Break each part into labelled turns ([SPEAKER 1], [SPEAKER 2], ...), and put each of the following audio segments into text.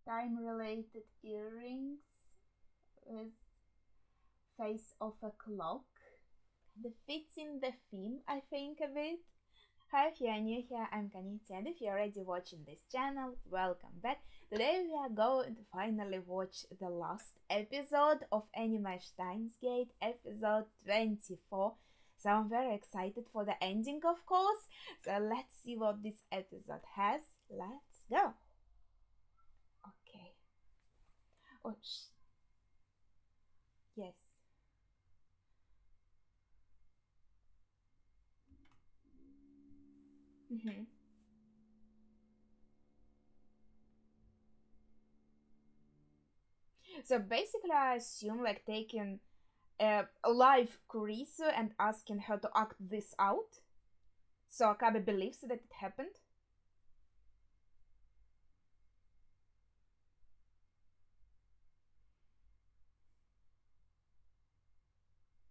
[SPEAKER 1] time-related earrings with face of a clock. The fits in the theme, I think, a bit. Hi, if you are new here, I'm Kanita, and if you're already watching this channel, welcome back. Today we are going to finally watch the last episode of Anime Steins, episode 24. So I'm very excited for the ending, of course. So let's see what this episode has. Let's go. Okay. Oh, yes. Mm-hmm. So basically, I assume like taking a live Kurisu and asking her to act this out. So Akabe believes that it happened.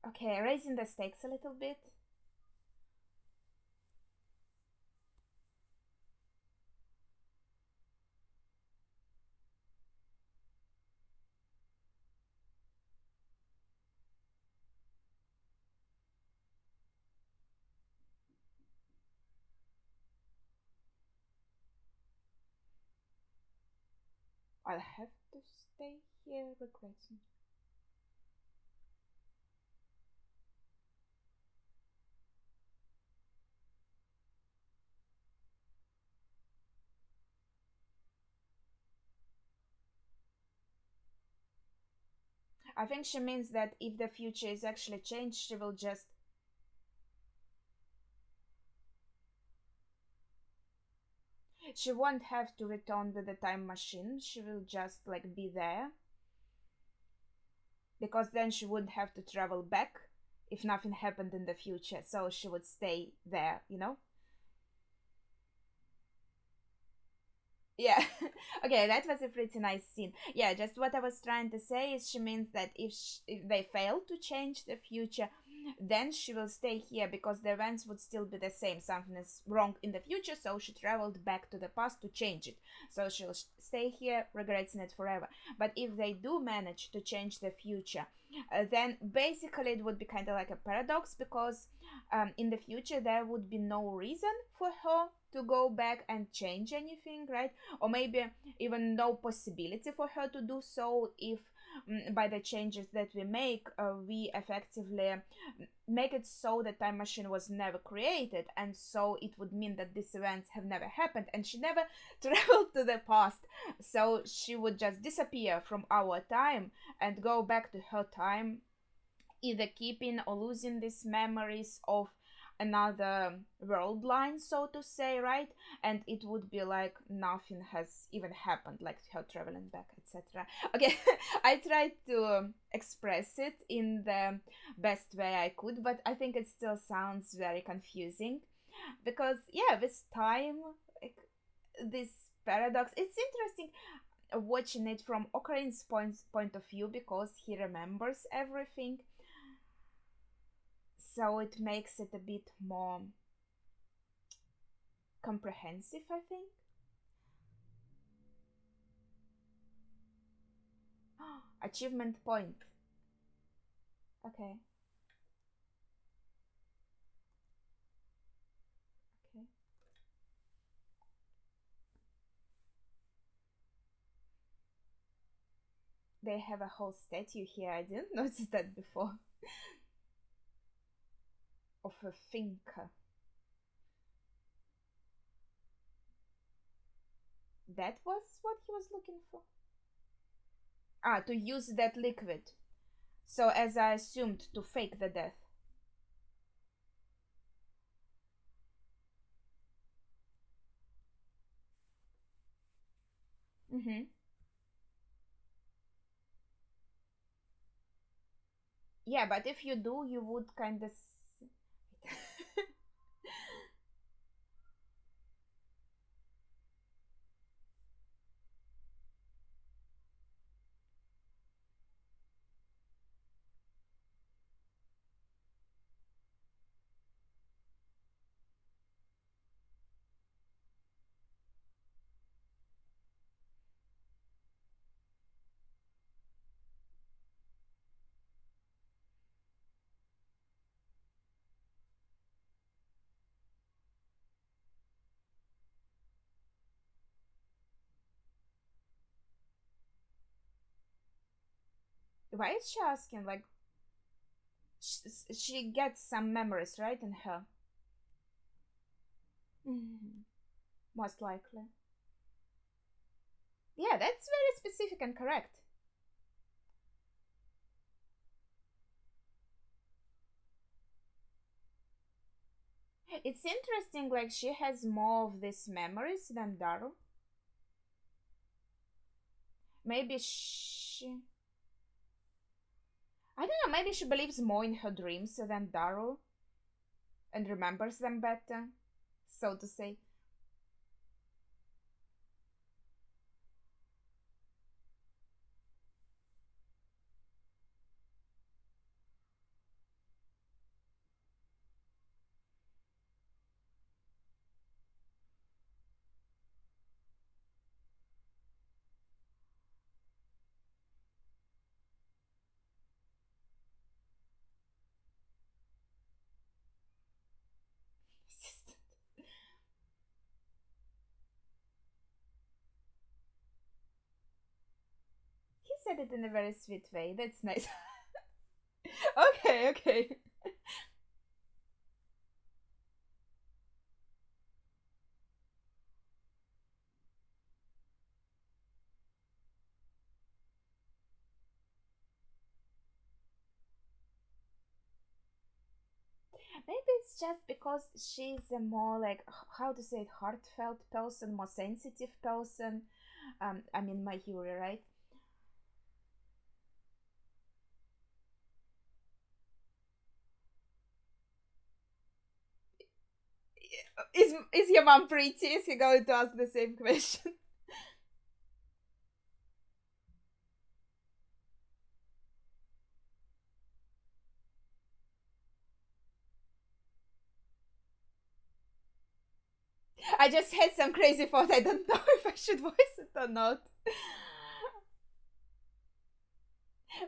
[SPEAKER 1] Okay, raising the stakes a little bit. I'll have to stay here regretting. I think she means that if the future is actually changed, she will just. She won't have to return with the time machine. She will just like be there. Because then she wouldn't have to travel back if nothing happened in the future. So she would stay there, you know? Yeah. Okay, that was a pretty nice scene. Yeah, just what I was trying to say is she means that if they fail to change the future, then she will stay here because the events would still be the same. Something is wrong in the future, so she traveled back to the past to change it. So she'll stay here, regretting it forever. But if they do manage to change the future, then basically it would be kind of like a paradox because in the future there would be no reason for her to go back and change anything, right? Or maybe even no possibility for her to do so if by the changes that we make, we effectively make it so the time machine was never created, and so it would mean that these events have never happened and she never traveled to the past, so she would just disappear from our time and go back to her time, either keeping or losing these memories of another world line, so to say, right? And it would be like nothing has even happened, like her traveling back, etc. Okay, I tried to express it in the best way I could, but I think it still sounds very confusing because, yeah, this time, like, this paradox, it's interesting watching it from Ocarin's point of view because he remembers everything, so it makes it a bit more comprehensive, I think. Achievement point. Okay. Okay. They have a whole statue here. I didn't notice that before. Of a thinker. That was what he was looking for. Ah, to use that liquid. So, as I assumed, to fake the death. Mm-hmm. Yeah, but if you do, you would kind of. Why is she asking? Like, she gets some memories, right, in her? Mhm. Most likely. Yeah, that's very specific and correct. It's interesting, like, she has more of these memories than Daru. Maybe she. I don't know, maybe she believes more in her dreams than Daru and remembers them better, so to say. He said it in a very sweet way. That's nice. Okay, okay. Maybe it's just because she's a more like how to say it, heartfelt person, more sensitive person. I mean, my Yuri, right? Is your mom pretty? Is he going to ask the same question? I just had some crazy thought. I don't know if I should voice it or not.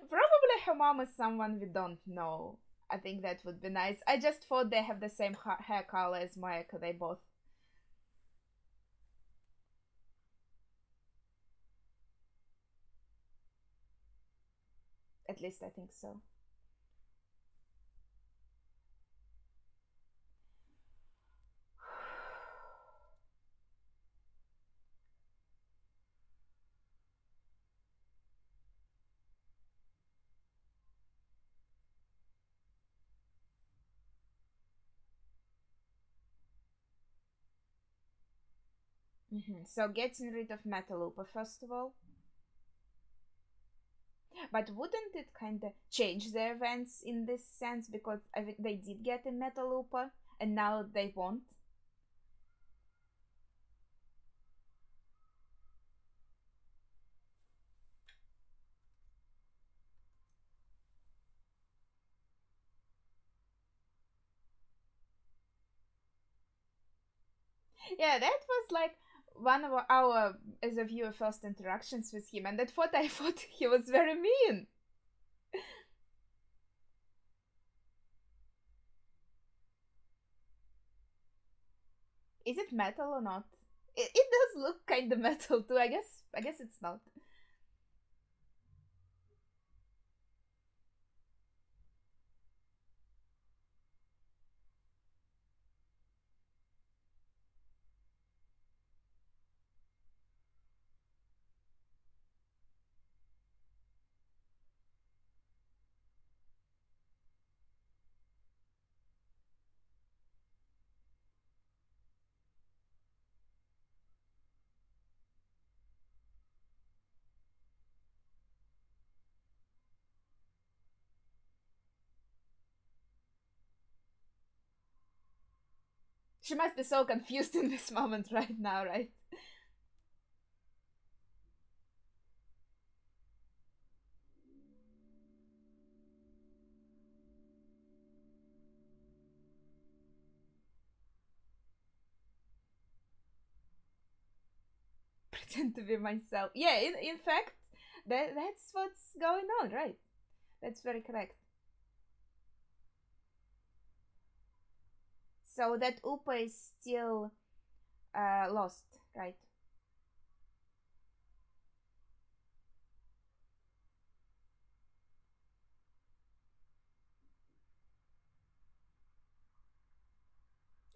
[SPEAKER 1] Probably her mom is someone we don't know. I think that would be nice. I just thought they have the same hair color as Mayaka. They both. At least I think so. So getting rid of Metalupa first of all. But wouldn't it kind of change the events in this sense? Because I think they did get a Metalupa and now they won't. Yeah, that was like one of our, as a viewer, first interactions with him, and at thought I thought he was very mean. Is it metal or not? It does look kind of metal too. I guess it's not. She must be so confused in this moment right now, right? Pretend to be myself. Yeah, in fact, that's what's going on, right? That's very correct. So that Upa is still lost, right?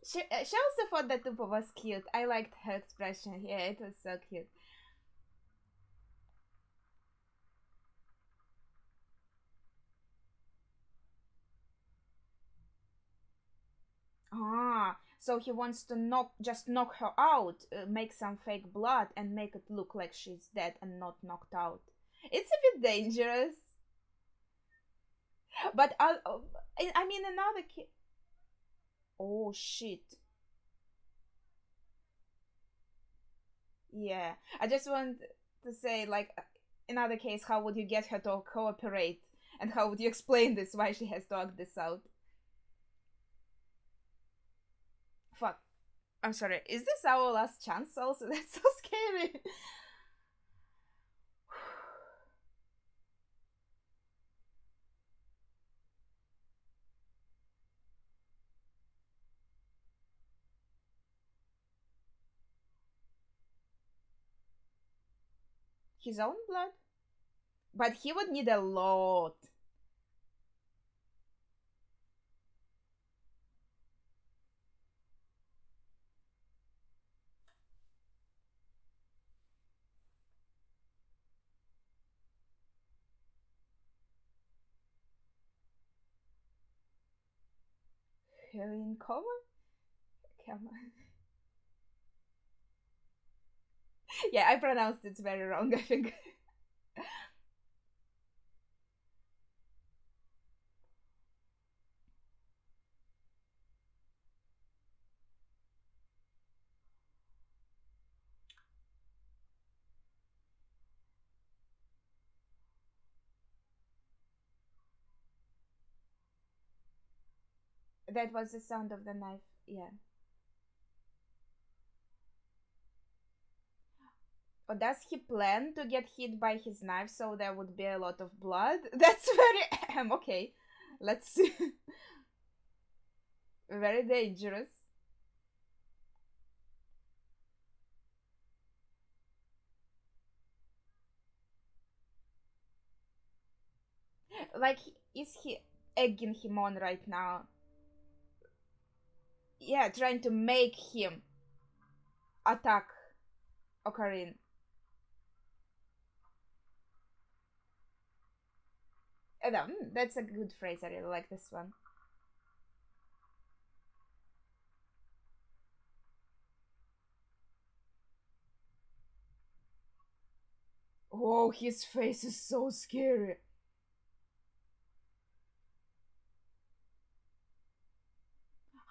[SPEAKER 1] She also thought that Tupo was cute. I liked her expression. Yeah, it was so cute. Ah, so he wants to knock her out, make some fake blood, and make it look like she's dead and not knocked out. It's a bit dangerous, but I mean, another kid. Oh shit! Yeah, I just want to say, like, in other case, how would you get her to cooperate, and how would you explain this? Why she has to act this out? Fuck. I'm sorry. Is this our last chance? Also, that's so scary. His own blood, but he would need a lot. In coma? Come on. Yeah, I pronounced it very wrong, I think. That was the sound of the knife. Yeah. Or does he plan to get hit by his knife so there would be a lot of blood? That's very okay. Let's see. Very dangerous. Like, is he egging him on right now? Yeah, trying to make him attack Ocarina. That's a good phrase. I really like this one. Oh, his face is so scary.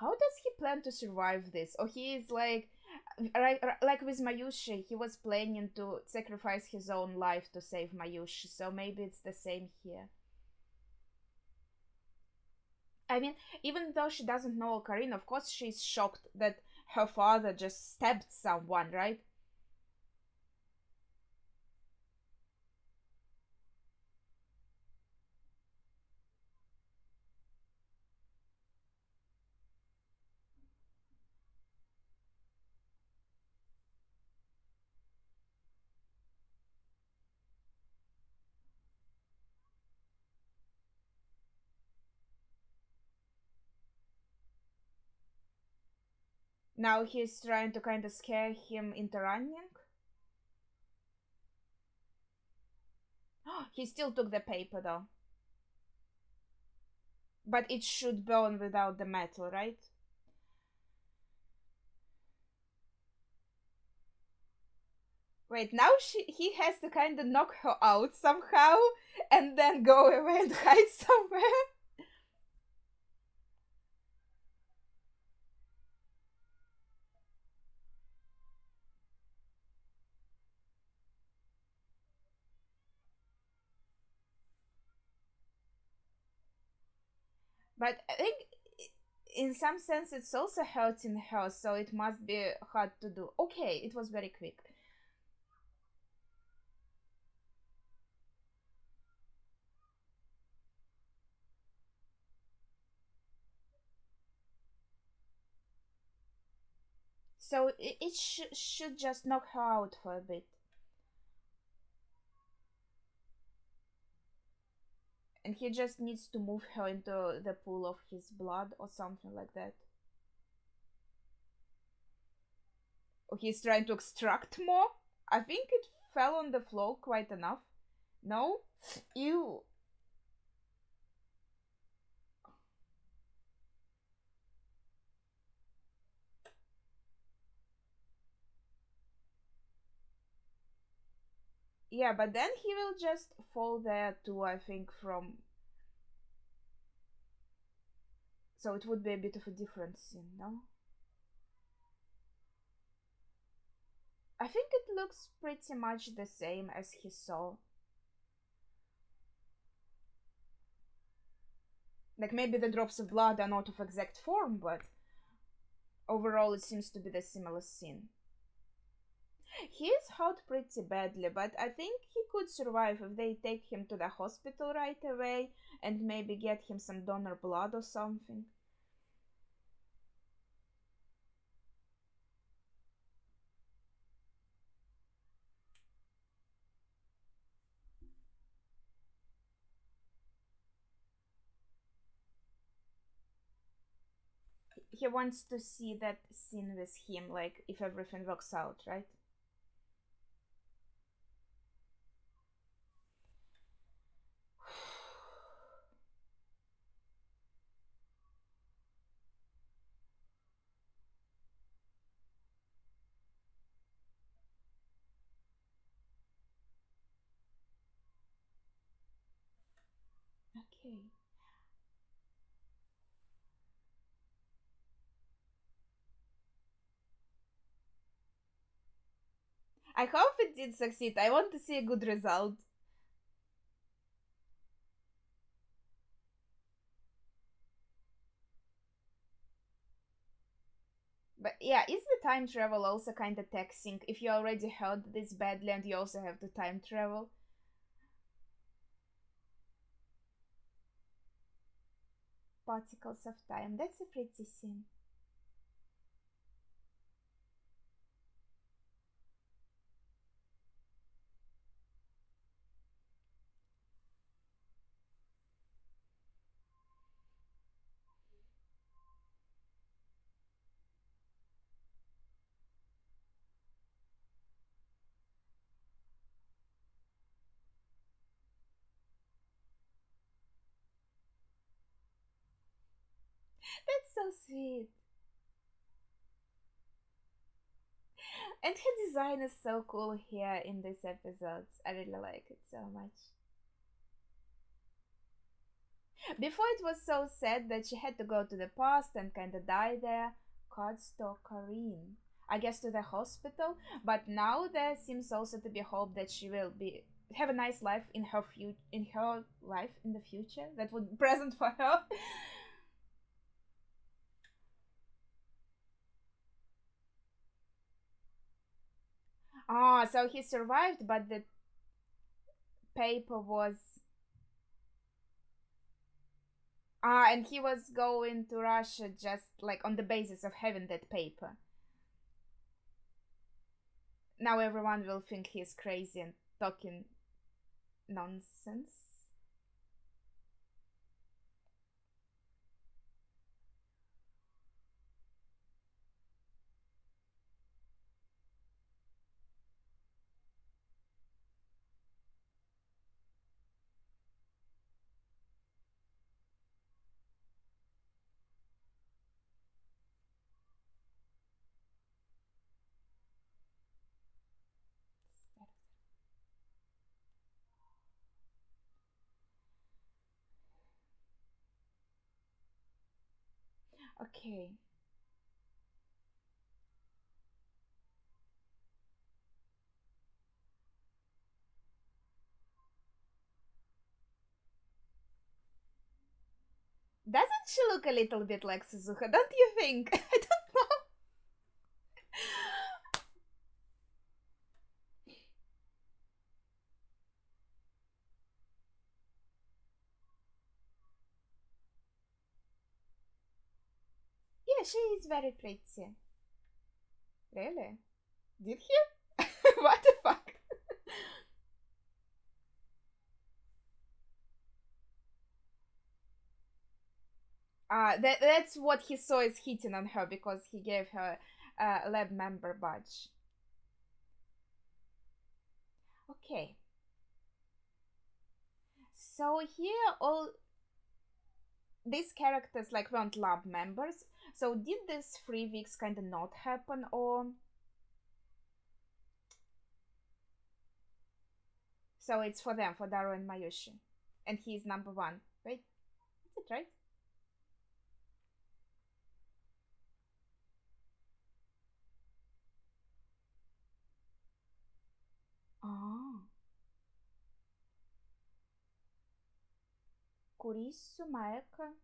[SPEAKER 1] How does he plan to survive this? Or he is like with Mayushi, he was planning to sacrifice his own life to save Mayushi, so maybe it's the same here. I mean, even though she doesn't know Ocarina, of course she's shocked that her father just stabbed someone, right? Now he's trying to kind of scare him into running. He still took the paper though. But it should burn without the metal, right? Wait, now he has to kind of knock her out somehow and then go away and hide somewhere. But I think in some sense it's also hurting her, so it must be hard to do. Okay, it was very quick. So it should just knock her out for a bit. And he just needs to move her into the pool of his blood or something like that. He's trying to extract more. I think it fell on the floor quite enough. No? Ew. Yeah, but then he will just fall there too, I think, from. So it would be a bit of a different scene, no? I think it looks pretty much the same as he saw. Like maybe the drops of blood are not of exact form, but overall it seems to be the similar scene. He is hurt pretty badly, but I think he could survive if they take him to the hospital right away and maybe get him some donor blood or something. He wants to see that scene with him, like if everything works out, right? Okay. I hope it did succeed. I want to see a good result. But yeah, is the time travel also kind of taxing if you already heard this badly and you also have to time travel? Particles of time. That's a pretty scene. That's so sweet. And her design is so cool here in these episodes. I really like it so much. Before it was so sad that she had to go to the past and kinda die there. Cardstock Kareen. I guess to the hospital, but now there seems also to be hope that she will be have a nice life in her life in the future that would be present for her. Ah, so he survived, but the paper was and he was going to Russia just like on the basis of having that paper. Now everyone will think he's crazy and talking nonsense. Okay. Doesn't she look a little bit like Suzuka? Don't you think? I don't know. Yeah, she is very pretty. Really? Did he? What the fuck? That's what he saw is hitting on her because he gave her lab member badge. Okay, so here all these characters like weren't lab members. So did this 3 weeks kind of not happen, or so it's for them, for Daru and Mayushi, and he's number one, right? Is it right? Oh, Kurisu, Maeka.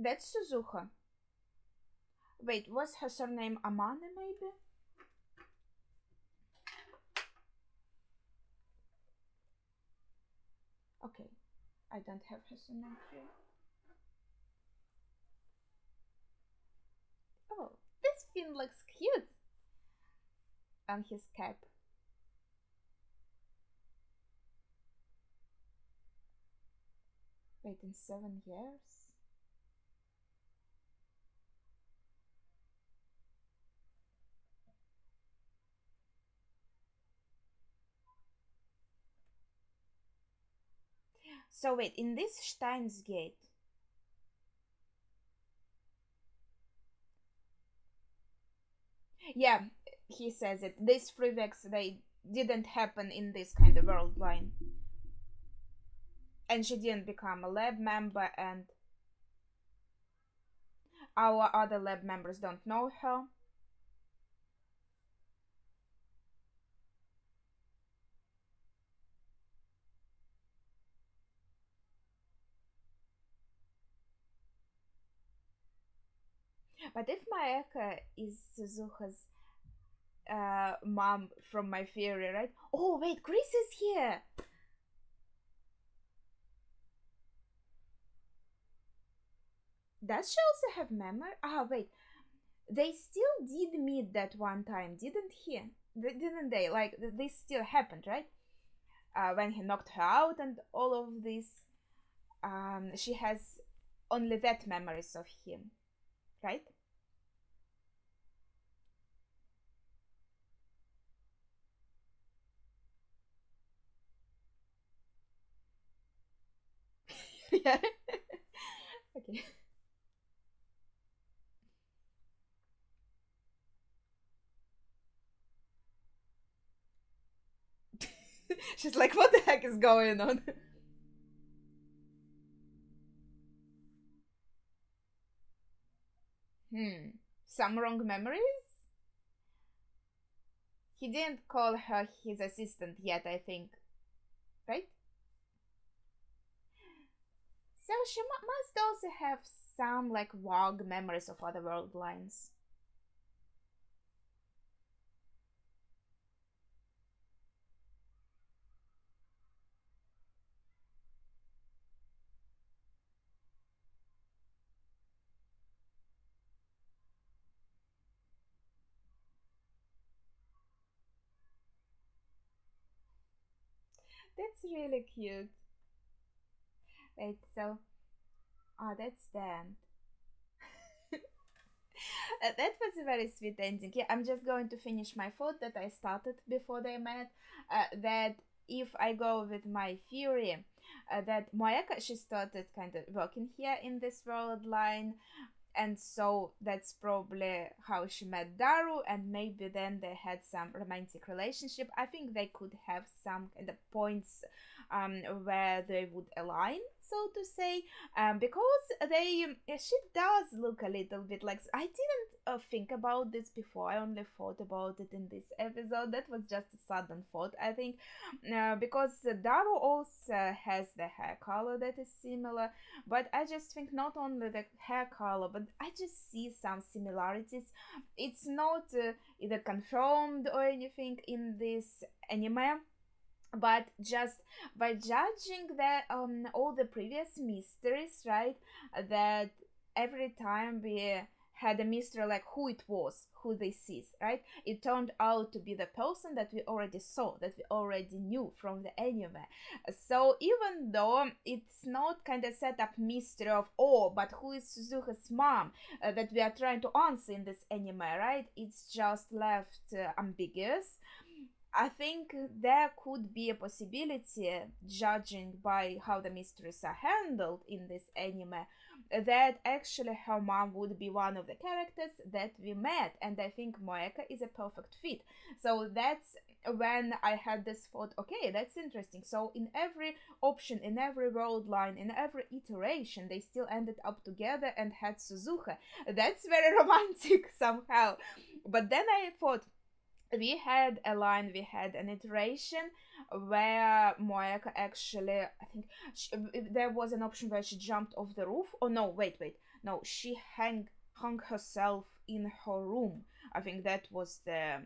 [SPEAKER 1] That's Suzuha. Wait, was her surname Amane maybe? Okay, I don't have her surname here. Oh, this fin looks cute on his cap. Wait, in 7 years? So wait, in this Steins gate, yeah, he says it. These 3 weeks they didn't happen in this kind of world line, and she didn't become a lab member, and our other lab members don't know her. But if Maeka is Suzuha's mom from my theory, right? Oh wait, Chris is here. Does she also have memory? Ah, wait. They still did meet that one time, didn't he? Didn't they? Like this still happened, right? When he knocked her out and all of this. She has only that memories of him, right? Yeah. Okay. She's like, what the heck is going on? Some wrong memories? He didn't call her his assistant yet, I think, right? So she must also have some like vague memories of other world lines. That's really cute. Wait, so oh, that's the end. That was a very sweet ending. Yeah, I'm just going to finish my thought that I started before they met. That if I go with my theory, that Moeka she started kind of working here in this world line, and so that's probably how she met Daru, and maybe then they had some romantic relationship. I think they could have some kind of points where they would align, so to say, because they she does look a little bit like I didn't think about this before. I only thought about it in this episode. That was just a sudden thought, I think, because Daru also has the hair color that is similar, but I just think not only the hair color, but I just see some similarities. It's not either confirmed or anything in this anime, but just by judging the all the previous mysteries, right, that every time we had a mystery like who it was, who this is, right? It turned out to be the person that we already saw, that we already knew from the anime. So even though it's not kind of set up mystery of, oh, but who is Suzuha's mom, that we are trying to answer in this anime, right? It's just left ambiguous. I think there could be a possibility, judging by how the mysteries are handled in this anime, that actually her mom would be one of the characters that we met, and I think Moeka is a perfect fit. So that's when I had this thought, okay, that's interesting. So in every option, in every world line, in every iteration, they still ended up together and had Suzuha. That's very romantic somehow. But then I thought, we had a line, we had an iteration where Moeka actually, I think there was an option where she jumped off the roof. Oh no, wait, no, she hung herself in her room. I think that was the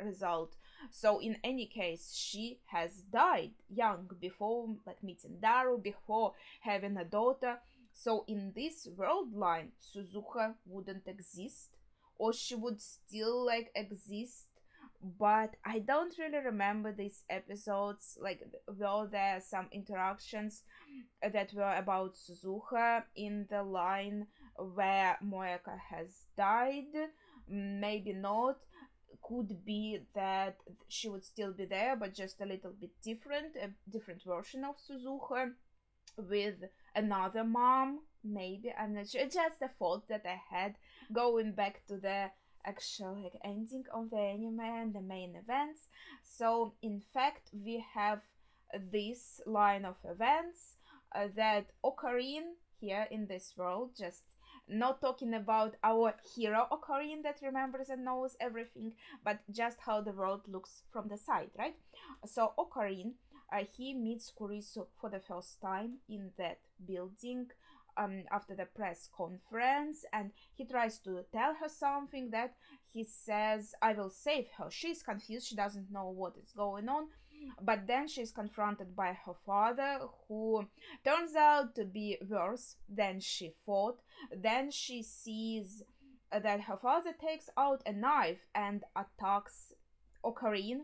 [SPEAKER 1] result. So in any case, she has died young, before like meeting Daru, before having a daughter. So in this world line, Suzuha wouldn't exist, or she would still like exist, but I don't really remember these episodes. Like, were there some interactions that were about Suzuha in the line where Moeka has died? Maybe not. Could be that she would still be there, but just a little bit different, a different version of Suzuha with another mom. Maybe, I'm not sure. Just a thought that I had going back to the actual like ending of the anime and the main events. So in fact, we have this line of events that Ocarine here in this world, just not talking about our hero Ocarine that remembers and knows everything, but just how the world looks from the side, right? So Ocarine, he meets Kurisu for the first time in that building after the press conference, and he tries to tell her something that he says, I will save her. She's confused, she doesn't know what is going on, but then she's confronted by her father, who turns out to be worse than she thought. Then she sees that her father takes out a knife and attacks Ocarine.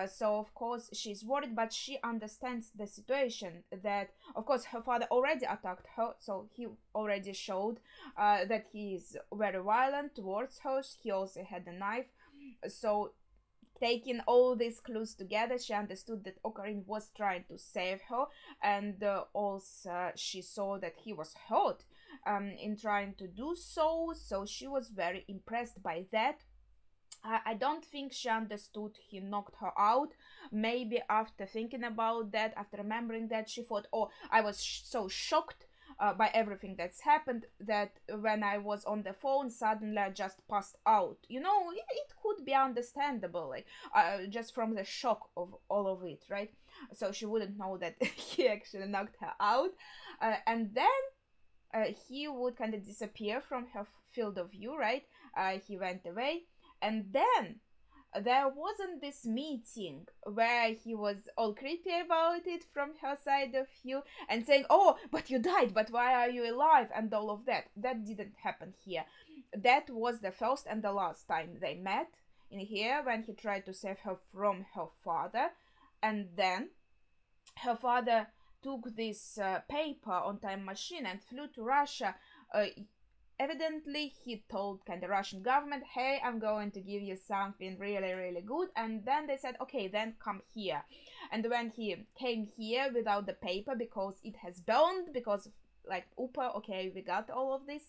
[SPEAKER 1] So of course she's worried, but she understands the situation, that of course her father already attacked her, so he already showed that he is very violent towards her. He also had a knife. So taking all these clues together, she understood that Ocarine was trying to save her, and also she saw that he was hurt in trying to do so, so she was very impressed by that. I don't think she understood he knocked her out. Maybe after thinking about that, after remembering that, she thought, oh, I was so shocked by everything that's happened, that when I was on the phone, suddenly I just passed out. You know, it could be understandable, like just from the shock of all of it, right? So she wouldn't know that he actually knocked her out. And then he would kind of disappear from her field of view, right? He went away. And then there wasn't this meeting where he was all creepy about it from her side of view and saying, oh, but you died, but why are you alive, and all of that. That didn't happen here. That was the first and the last time they met in here, when he tried to save her from her father. And then her father took this paper on time machine and flew to Russia. Evidently, he told kind of Russian government, hey, I'm going to give you something really, really good. And then they said, okay, then come here. And when he came here without the paper, because it has burned, because like, oopa, okay, we got all of this.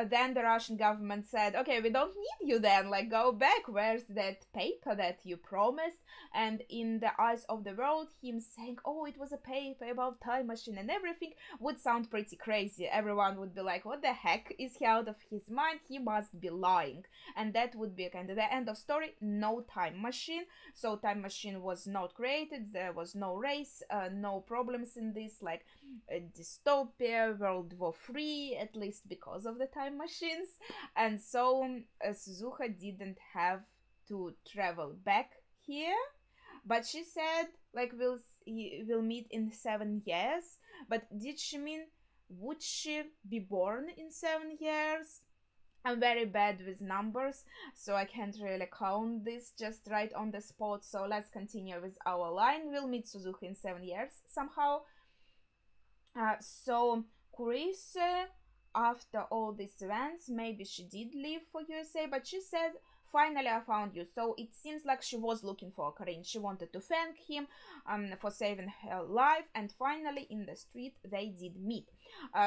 [SPEAKER 1] Then the Russian government said, okay, we don't need you then, like, go back, where's that paper that you promised? And in the eyes of the world, him saying, oh, it was a paper about time machine and everything, would sound pretty crazy. Everyone would be like, what the heck, is he out of his mind? He must be lying. And that would be kind of the end of story. No time machine. So time machine was not created, there was no race, no problems in this, like dystopia, World War III, at least because of the time machines. And so Suzuha didn't have to travel back here, but she said, like, we'll meet in 7 years. But did she mean, would she be born in 7 years? I'm very bad with numbers, so I can't really count this just right on the spot. So let's continue with our line. We'll meet Suzuki in 7 years somehow. So Chris, after all these events, maybe she did leave for USA, but she said, "Finally, I found you." So it seems like she was looking for Karin. She wanted to thank him for saving her life, and finally, in the street, they did meet.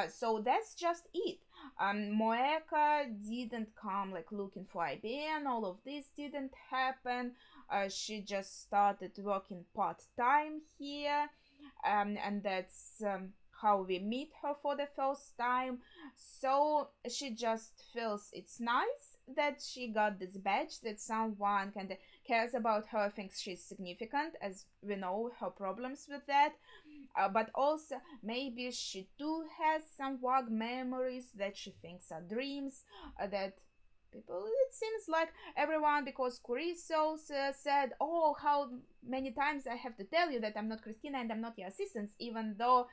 [SPEAKER 1] So that's just it. Moeka didn't come like looking for IBN. All of this didn't happen. She just started working part time here, and that's how we meet her for the first time. So she just feels it's nice that she got this badge, that someone kind of cares about her, thinks she's significant, as we know her problems with that. But also, maybe she too has some vague memories that she thinks are dreams, that people, it seems like everyone, because Chris also said, "Oh, how many times I have to tell you that I'm not Christina and I'm not your assistant, even though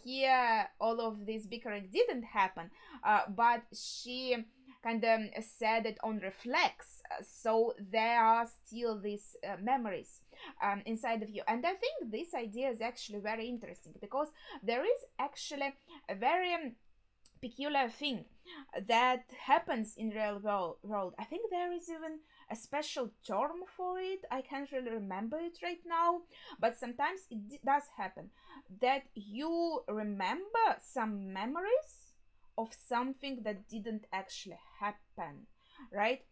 [SPEAKER 1] here all of this bickering didn't happen." But she kind of said it on reflex, so there are still these memories inside of you. And I think this idea is actually very interesting, because there is actually a very peculiar thing that happens in real world. I think there is even a special term for it. I can't really remember it right now, but sometimes it does happen that you remember some memories of something that didn't actually happen, right?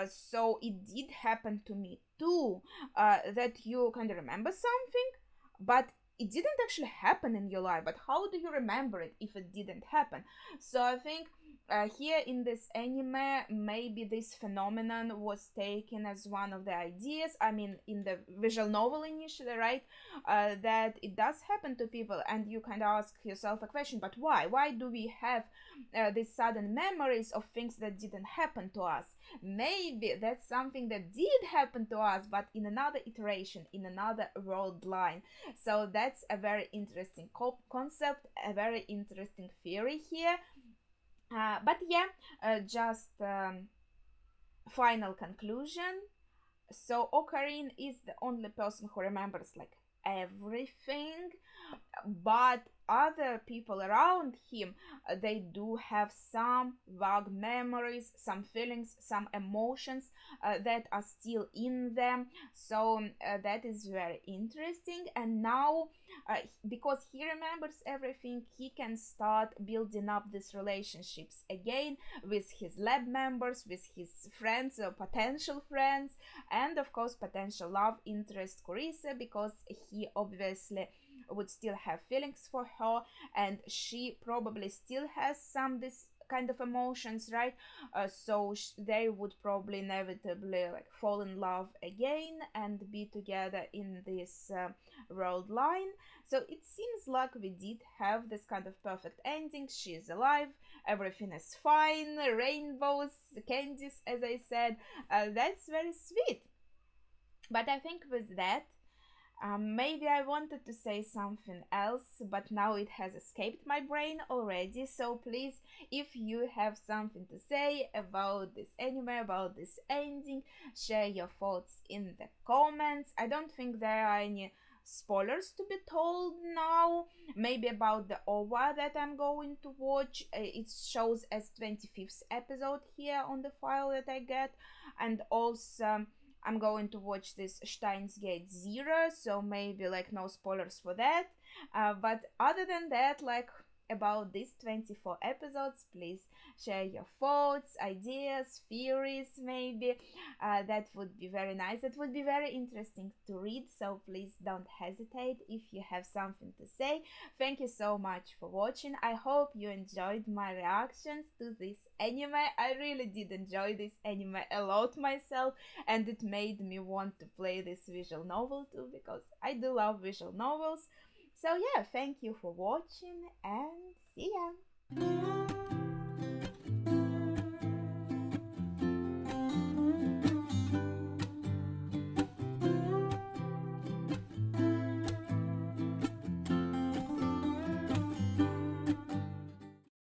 [SPEAKER 1] So it did happen to me too, that you kind of remember something, but it didn't actually happen in your life. But how do you remember it if it didn't happen? So I think here in this anime, maybe this phenomenon was taken as one of the ideas. I mean, in the visual novel initially, right? That it does happen to people, and you kind of ask yourself a question: but why? Why do we have these sudden memories of things that didn't happen to us? Maybe that's something that did happen to us, but in another iteration, in another world line. So that's a very interesting concept, a very interesting theory here. But yeah, just final conclusion. So Ocarine is the only person who remembers like everything, but other people around him, they do have some vague memories, some feelings, some emotions that are still in them. So that is very interesting. And now because he remembers everything, he can start building up these relationships again with his lab members, with his friends or potential friends, and of course potential love interest Carissa, because he obviously would still have feelings for her, and she probably still has some this kind of emotions, right? So they would probably inevitably like fall in love again and be together in this world line. So it seems like we did have this kind of perfect ending. She is alive, everything is fine, rainbows, candies, as I said. That's very sweet. But I think with that, maybe I wanted to say something else, but now it has escaped my brain already. So please, if you have something to say about this anime, about this ending, share your thoughts in the comments. I don't think there are any spoilers to be told now. Maybe about the OVA that I'm going to watch. It shows as 25th episode here on the file that I get, and also I'm going to watch this Steins Gate Zero, so maybe like no spoilers for that. But other than that, like about these 24 episodes, please share your thoughts, ideas, theories, maybe. That would be very nice. It would be very interesting to read, so please don't hesitate if you have something to say. Thank you so much for watching. I hope you enjoyed my reactions to this anime. I really did enjoy this anime a lot myself, and it made me want to play this visual novel too, because I do love visual novels. So yeah, thank you for watching and see ya!